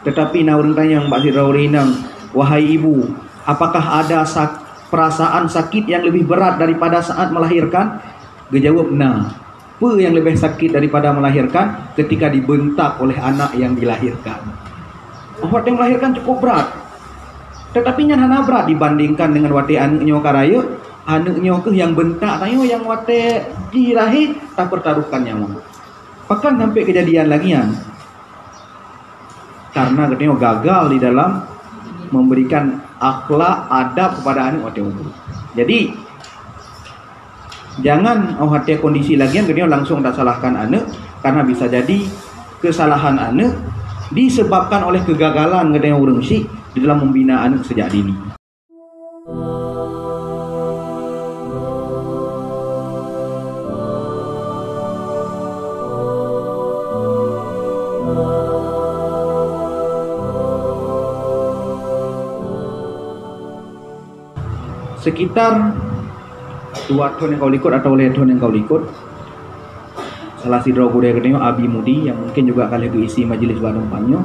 Tetapi na orang tanya Mbak Sirawarinang, wahai ibu, apakah ada perasaan sakit yang lebih berat daripada saat melahirkan? Dia jawab, nah, apa yang lebih sakit daripada melahirkan? Ketika dibentak oleh anak yang dilahirkan. Awak yang melahirkan cukup berat, tetapi nyana berat dibandingkan dengan wate anaknya karaya. Anaknya ke yang bentak tayo, yang wate dilahir tak pertaruhkan nyawa. Bahkan sampai kejadian lagi yang karena katanya gagal di dalam memberikan akhlak adab kepada anak wate umur. Jadi jangan hati kondisi lagian katanya langsung tak salahkan anak, karena bisa jadi kesalahan anak disebabkan oleh kegagalan katanya orang syik di dalam membina anak sejak dini. Sekitar 2 tahun yang kau ikut atau 5 tahun yang kau ikut, salah si draw budaya kedua Abi Mudi yang mungkin juga kali isi majelis bareng-barengnya.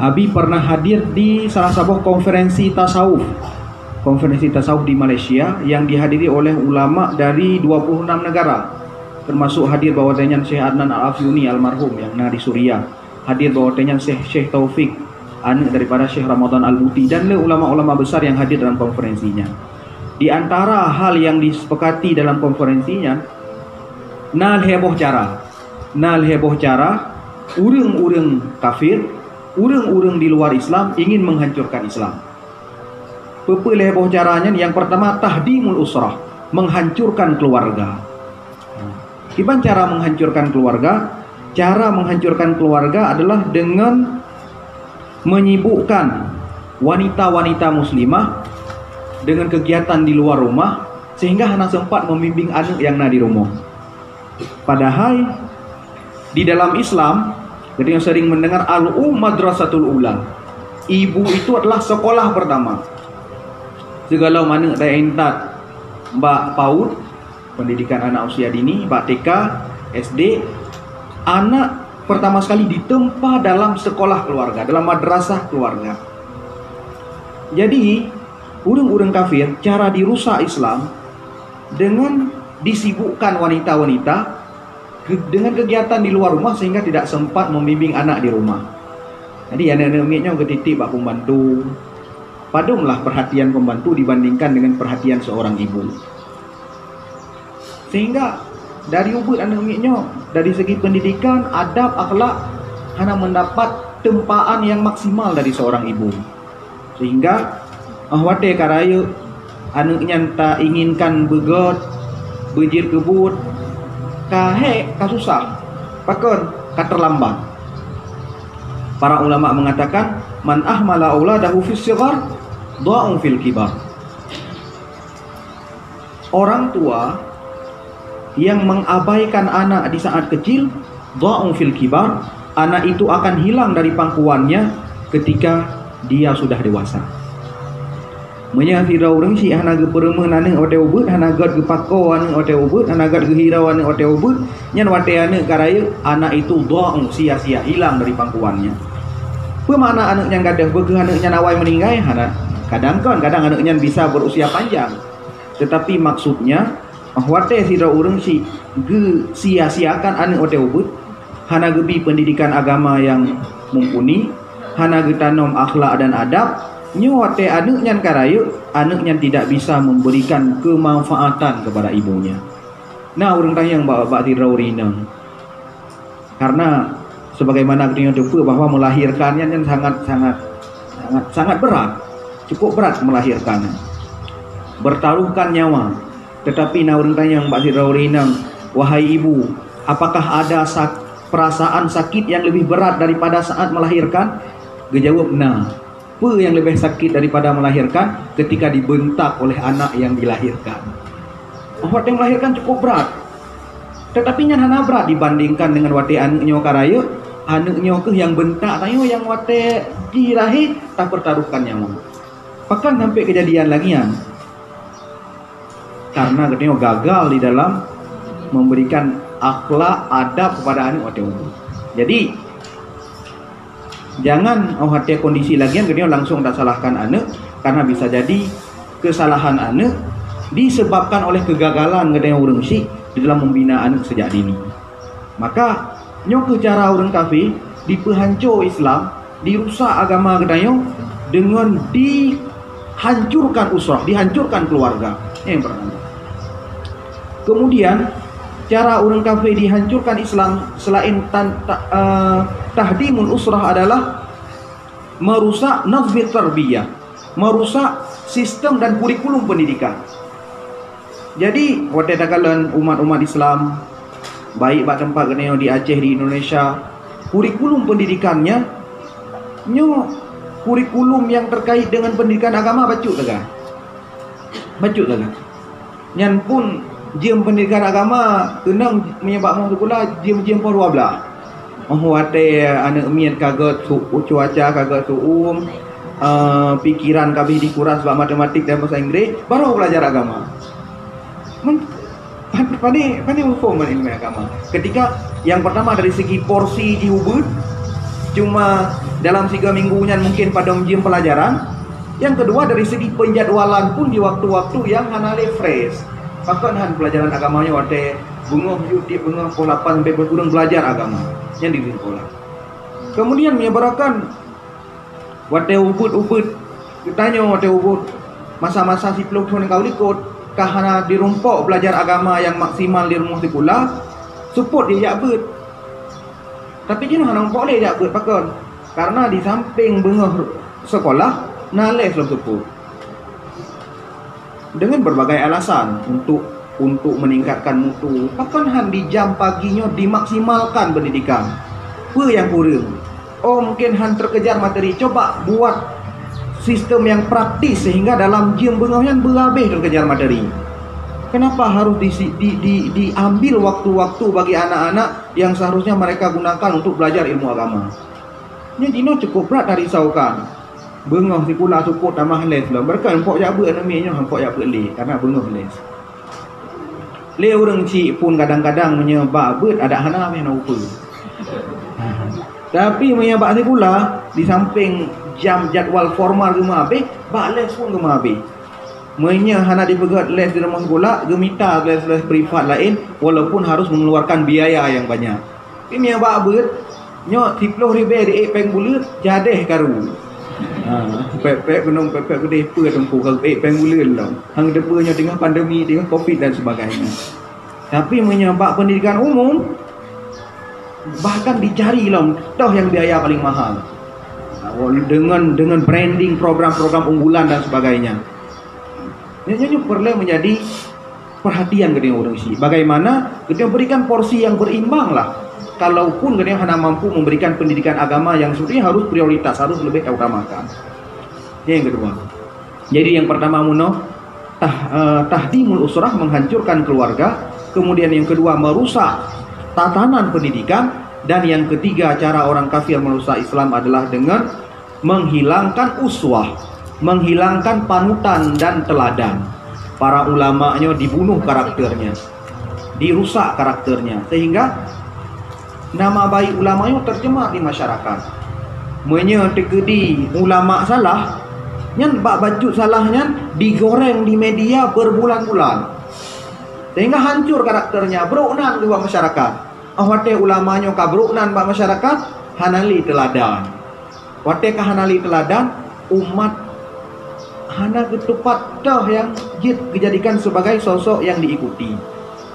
Abi pernah hadir di salah sebuah konferensi tasawuf di Malaysia yang dihadiri oleh ulama dari 26 negara, termasuk hadir bawahnya Syekh Adnan Al-Afyuni almarhum yang di Suriah, hadir bawahnya Syekh Taufik, anak daripada Syekh Ramadan Al-Muti, dan ulama-ulama besar yang hadir dalam konferensinya. Di antara hal yang disepakati dalam konferensinya, nal heboh cara urang-urang kafir, urang-urang di luar Islam ingin menghancurkan Islam. Pepele heboh caranya yang pertama tahdimul usrah, menghancurkan keluarga. Gimana cara menghancurkan keluarga? Cara menghancurkan keluarga adalah dengan menyibukkan wanita-wanita muslimah dengan kegiatan di luar rumah sehingga hanya sempat membimbing anak yang di rumah. Padahal di dalam Islam ketika sering mendengar madrasatul ula, ibu itu adalah sekolah pertama. Segala mana dah entat mbak PAUD, pendidikan anak usia dini, mbak TK, SD, anak pertama sekali ditempa dalam sekolah keluarga, dalam madrasah keluarga. Jadi urang-urang kafir cara dirusak Islam dengan disibukkan wanita-wanita dengan kegiatan di luar rumah sehingga tidak sempat membimbing anak di rumah. Jadi anak-anaknya ketitik bak pembantu, padumlah perhatian pembantu dibandingkan dengan perhatian seorang ibu. Sehingga dari ubud anak-anaknya dari segi pendidikan, adab, akhlak hanya mendapat tempaan yang maksimal dari seorang ibu. Sehingga wate karaya anaknya tak inginkan begot, bejir kebut, kasusah, pakon terlambat. Para ulama mengatakan man ahmala auladahu fis sighar dha'u fil kibar. Orang tua yang mengabaikan anak di saat kecil, dha'u fil kibar, anak itu akan hilang dari pangkuannya ketika dia sudah dewasa. Menyafira orang si hana ge peremen ane ote ubut, hana god ge pako ane ote ubut, hana god ge hirau ane ote ubut, nyan wate ane karaya anak itu dha'u sia-sia hilang dari pangkuannya. Pemana anak yang gadah beuh anak nya nawai meninggal hana kadang anaknya bisa berusia panjang. Tetapi maksudnya wate sira urang si ge sia-siakan anak ote ubut, hana gebi pendidikan agama yang mumpuni, hana ge tanom akhlak dan adab, nyuwate anaknya karaya anaknya tidak bisa memberikan kemanfaatan kepada ibunya. Nah, urang tanya Mbak Sirawarinang, karena sebagaimana kita tahu bahwa melahirkannya yang sangat berat, cukup berat melahirkannya, bertaruhkan nyawa. Tetapi urang tanya Mbak Sirawarinang, wahai ibu, apakah ada perasaan sakit yang lebih berat daripada saat melahirkan? Dia jawab, nah, apa yang lebih sakit daripada melahirkan? Ketika dibentak oleh anak yang dilahirkan. Wate yang melahirkan cukup berat, tetapi hanya berat dibandingkan dengan wate anaknya karaya, anaknya ke yang bentak tayo, yang wate dilahir tak pertaruhkan nyawa. Bahkan sampai kejadian lagi yang karena katanya gagal di dalam memberikan akhlak adab kepada anak wate umur. Jadi Jangan hati kondisi lagian kedua langsung tak salahkan anak, karena bisa jadi kesalahan anak disebabkan oleh kegagalan kedua orang Syekh di dalam membina anak sejak dini. Maka nyo ke cara orang kafir dipehancur Islam, dirusak agama kedua dengan dihancurkan usrah, dihancurkan keluarga. Yang pertama. Kemudian cara orang kafir dihancurkan Islam selain tahdimul usrah adalah merusak nazmi tarbiyah, merusak sistem dan kurikulum pendidikan. Jadi waktu dakalan umat-umat Islam baik bak tempat kena di Aceh, di Indonesia, kurikulum pendidikannya kurikulum yang terkait dengan pendidikan agama bacut tak? Bacut tak? Yang pun jam pendidikan agama tenang menyebab mau sekolah jam pun 12. Wate anak mian kaget cuaca kaget pikiran kami dikuras sebab matematik dan bahasa Inggeris baru belajar agama. Pandai hukum ilmu agama. Ketika yang pertama dari segi porsi diubah cuma dalam 3 minggunya mungkin pada jam pelajaran. Yang kedua dari segi penjadwalan pun di waktu-waktu yang hanale fresh. Bahkan pelajaran agamanya wate bunga YouTube bunga 8 sampai berkurang belajar agama yang di sekolah. Kemudian menyebarkan wate ubud ditanya wate ubud masa-masa si peluk yang kau ikut kahana dirumpok belajar agama yang maksimal di rumah sekolah support dia jakbet. Tapi jenuh hana rumpok dia jakbet pakon karena di samping bunga sekolah nales dalam support. Dengan berbagai alasan untuk meningkatkan mutu, bahkan di jam paginya dimaksimalkan pendidikan. Apa yang kurang? Oh mungkin terkejar materi. Coba buat sistem yang praktis sehingga dalam jam bengahnya berhabis terkejar materi. Kenapa harus diambil waktu-waktu bagi anak-anak yang seharusnya mereka gunakan untuk belajar ilmu agama? Jadi cukup berat dari risaukan. Bengah si pula support tambah les lah. Mereka empok jakbet namanya empok jakbet les karena bengah les. Le orang cik pun kadang-kadang menyebab bet ada hana yang nak upa. Tapi menyebab si pula di samping jam jadual formal gemah habis, bak les pun gemah habis. Menya hana dipegat les di rumah sekolah, gemita les-les privat lain walaupun harus mengeluarkan biaya yang banyak. Ini menyebab bet nyok 10 ribu di peng bulat jadeh karu. Pepek gunung pepek gede pe tempuh kalau penggulan lah. Hang depannya dengan pandemi dengan Covid dan sebagainya. Tapi menyebab pendidikan umum bahkan dicari lah toh yang biaya paling mahal. Dengan branding program-program unggulan dan sebagainya. Ini perlu menjadi perhatian kepada orang isi. Bagaimana kita berikan porsi yang berimbang lah. Kalaupun kita hanya mampu memberikan pendidikan agama yang sebenarnya harus prioritas, harus lebih utamakan. Yang kedua. Jadi yang pertama tahdimul usrah, menghancurkan keluarga. Kemudian yang kedua merusak tatanan pendidikan. Dan yang ketiga cara orang kafir merusak Islam adalah dengan menghilangkan uswah, menghilangkan panutan dan teladan. Para ulamanya dibunuh karakternya, dirusak karakternya, sehingga nama baik ulamanya tercemar di masyarakat. Menya tekedi ulama salah, nyan bak baju salahnya digoreng di media berbulan-bulan, sehingga hancur karakternya, beruknan di masyarakat. Wate ulamanya kabruknan bak masyarakat, hanali teladan. Wate kahanali teladan, umat hana ketupat dah yang dijadikan sebagai sosok yang diikuti.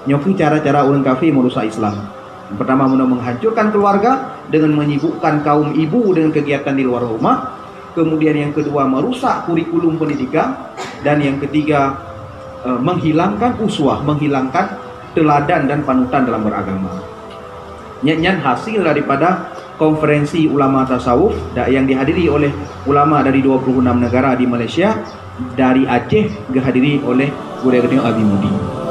Nyoki cara-cara orang kafir merusak Islam. Yang pertama menghancurkan keluarga dengan menyibukkan kaum ibu dengan kegiatan di luar rumah. Kemudian yang kedua merusak kurikulum pendidikan. Dan yang ketiga menghilangkan uswah, menghilangkan teladan dan panutan dalam beragama. Nyanyian hasil daripada konferensi ulama tasawuf yang dihadiri oleh ulama dari 26 negara di Malaysia, dari Aceh dihadiri oleh Guru Abi Mudi.